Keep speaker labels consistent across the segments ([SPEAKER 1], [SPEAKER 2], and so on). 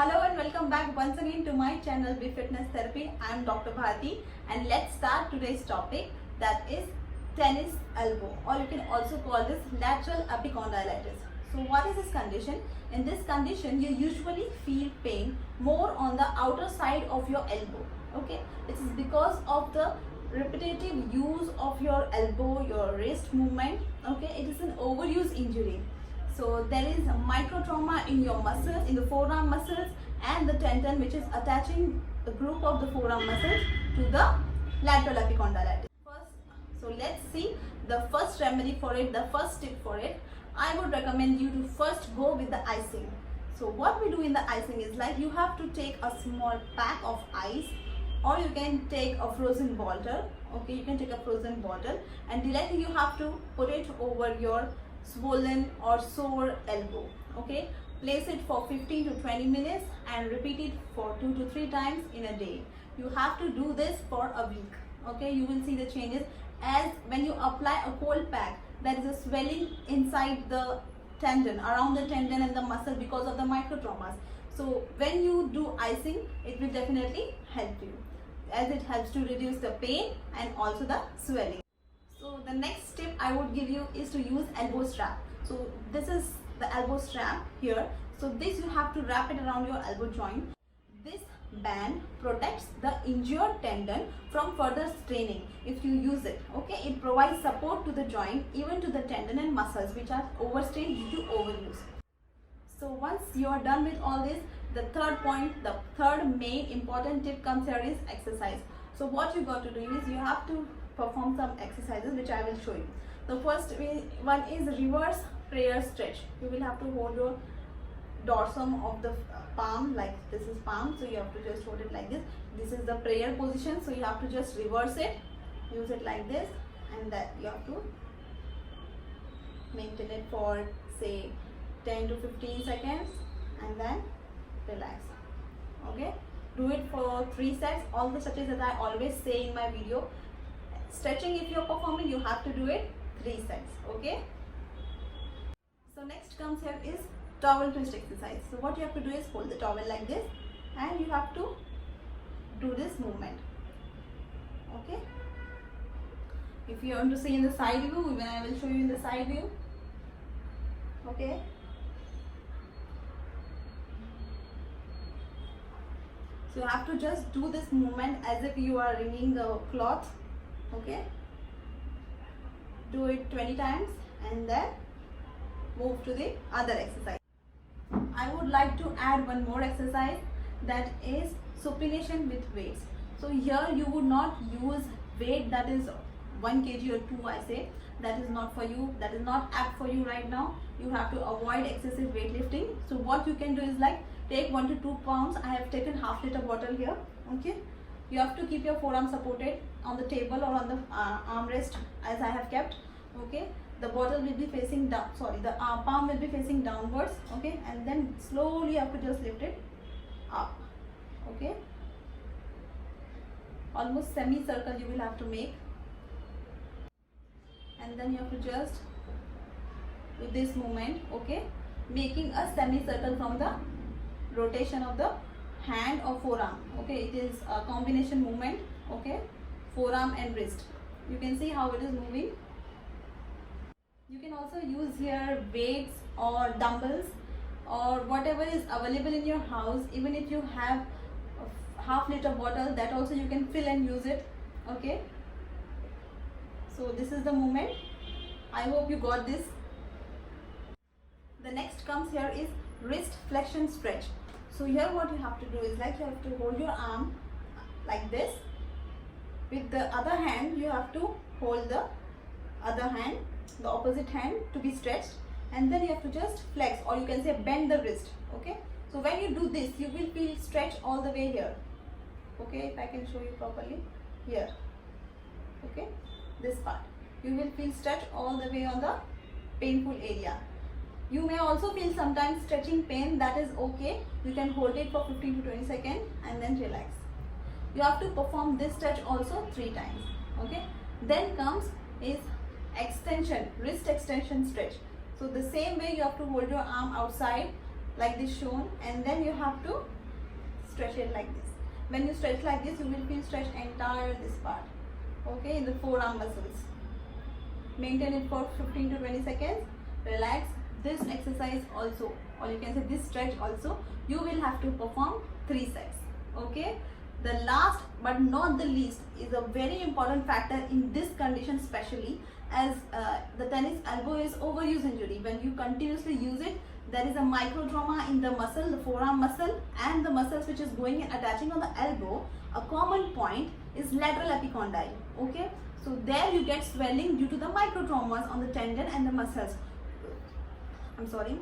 [SPEAKER 1] Hello and welcome back once again to my channel Be Fitness Therapy. I am Dr. Bharti and let's start today's topic, that is tennis elbow, or you can also call this lateral epicondylitis. So what is this condition? In this condition you usually feel pain more on the outer side of your elbow. Okay, this is because of the repetitive use of your elbow, your wrist movement. Okay, it is an overuse injury. So there is a micro trauma in your muscles, in the forearm muscles and the tendon which is attaching the group of the forearm muscles to the lateral epicondylitis. So let's see the first remedy for it, the first tip for it. I would recommend you to first go with the icing. So what we do in the icing is like you have to take a small pack of ice, or you can take a frozen bottle. Okay, you can take a frozen bottle and directly you have to put it over your swollen or sore elbow. Okay, place it for 15 to 20 minutes and repeat it for 2 to 3 times in a day. You have to do this for a week. Okay, you will see the changes. As when you apply a cold pack, there is a swelling inside the tendon, around the tendon and the muscle because of the micro traumas. So when you do icing, it will definitely help you, as it helps to reduce the pain and also the swelling. So the next tip I would give you is to use elbow strap. So this is the elbow strap here. So this you have to wrap it around your elbow joint. This band protects the injured tendon from further straining if you use it. Okay, it provides support to the joint, even to the tendon and muscles which are overstrained due to overuse. So once you are done with all this, the third point, the third main important tip comes here is exercise. So what you got to do is you have to perform some exercises which I will show you. The first one is reverse prayer stretch. You will have to hold your dorsum of the palm, like this is palm, so you have to just hold it like this. This is the prayer position, so you have to just reverse it, use it like this, and that you have to maintain it for say 10 to 15 seconds and then relax. Okay, do it for 3 sets. All the stretches that I always say in my video, stretching if you're performing, you have to do it 3 sets. Okay, so next comes here is towel twist exercise. So what you have to do is hold the towel like this and you have to do this movement. Okay, if you want to see in the side view, even I will show you in the side view. Okay, so you have to just do this movement as if you are wringing a cloth. Okay, do it 20 times and then move to the other exercise. I would like to add one more exercise, that is supination with weights. So here you would not use weight that is 1 kg or 2, I say. That is not for you, that is not apt for you right now. You have to avoid excessive weightlifting. So what you can do is like take 1 to 2 pounds. I have taken half liter bottle here. Okay, you have to keep your forearm supported on the table or on the armrest as I have kept. Okay, the bottle will be facing down, the palm will be facing downwards. Okay, and then slowly you have to just lift it up. Okay, almost semi-circle you will have to make, and then you have to just do this movement. Okay, making a semi-circle from the rotation of the hand or forearm. Okay, it is a combination movement. Okay, forearm and wrist. You can see how it is moving. You can also use here weights or dumbbells or whatever is available in your house. Even if you have a half liter bottle, that also you can fill and use it. Okay, so this is the movement. I hope you got this. The next comes here is wrist flexion stretch. So here what you have to do is like you have to hold your arm like this. With the other hand you have to hold the other hand, the opposite hand, to be stretched, and then you have to just flex, or you can say bend the wrist. Okay, so when you do this you will feel stretch all the way here. Okay, if I can show you properly here. Okay, this part you will feel stretch all the way on the painful area. You may also feel sometimes stretching pain, that is okay. You can hold it for 15 to 20 seconds and then relax. You have to perform this stretch also 3 times. Okay, then comes is extension, wrist extension stretch. So the same way you have to hold your arm outside like this shown, and then you have to stretch it like this. When you stretch like this, you will feel stretch entire this part, okay, in the forearm muscles. Maintain it for 15 to 20 seconds. Relax. This exercise also, or you can say this stretch also, you will have to perform 3 sets, okay. The last but not the least is a very important factor in this condition, especially as the tennis elbow is overuse injury. When you continuously use it, there is a micro trauma in the muscle, the forearm muscle, and the muscles which is going and attaching on the elbow. A common point is lateral epicondyle, okay. So there you get swelling due to the micro traumas on the tendon and the muscles. I'm sorry.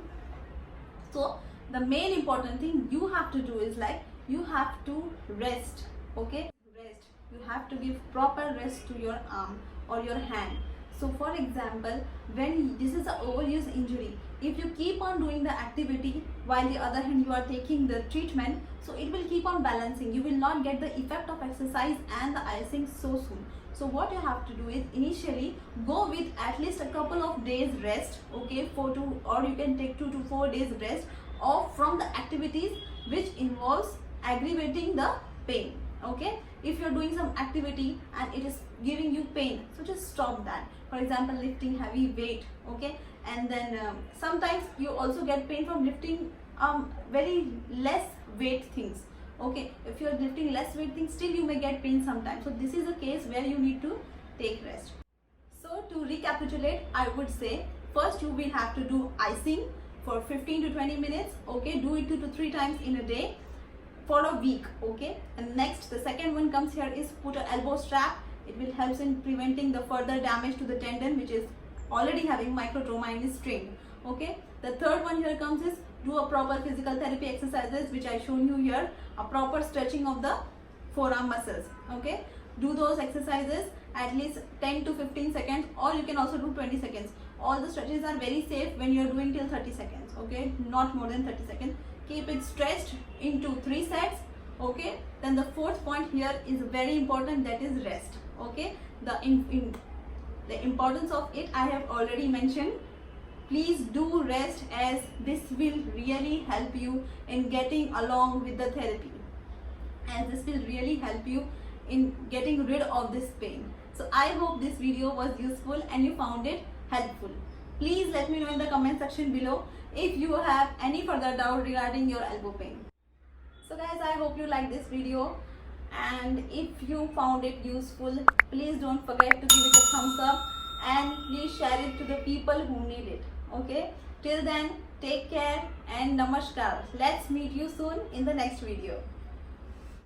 [SPEAKER 1] So the main important thing you have to do is like you have to rest, okay. Rest. You have to give proper rest to your arm or your hand. So for example, when this is an overuse injury, if you keep on doing the activity while the other hand you are taking the treatment, so it will keep on balancing. You will not get the effect of exercise and the icing so soon. So what you have to do is initially go with at least a couple of days rest, okay, or you can take 2 to 4 days rest off from the activities which involves aggravating the pain, okay. If you're doing some activity and it is giving you pain, so just stop that. For example, lifting heavy weight, okay, and then sometimes you also get pain from lifting very less weight things, okay. If you're lifting less weight things, still you may get pain sometimes. So this is a case where you need to take rest. So to recapitulate, I would say first you will have to do icing for 15 to 20 minutes, okay. Do it 2 to 3 times in a day for a week, okay. And next, the second one comes here is put an elbow strap. It will help in preventing the further damage to the tendon which is already having micro trauma and is strained, okay. The third one here comes is do a proper physical therapy exercises which I shown you here, a proper stretching of the forearm muscles, okay. Do those exercises at least 10 to 15 seconds, or you can also do 20 seconds. All the stretches are very safe when you are doing till 30 seconds, okay, not more than 30 seconds. Keep it stretched into 3 sets, okay. Then the fourth point here is very important, that is rest, okay. The importance of it I have already mentioned. Please do rest, as this will really help you in getting along with the therapy, and this will really help you in getting rid of this pain. So I hope this video was useful and you found it helpful. Please let me know in the comment section below if you have any further doubt regarding your elbow pain. So guys, I hope you like this video, and if you found it useful, please don't forget to give it a thumbs up and please share it to the people who need it, okay. Till then, take care and namaskar. Let's meet you soon in the next video.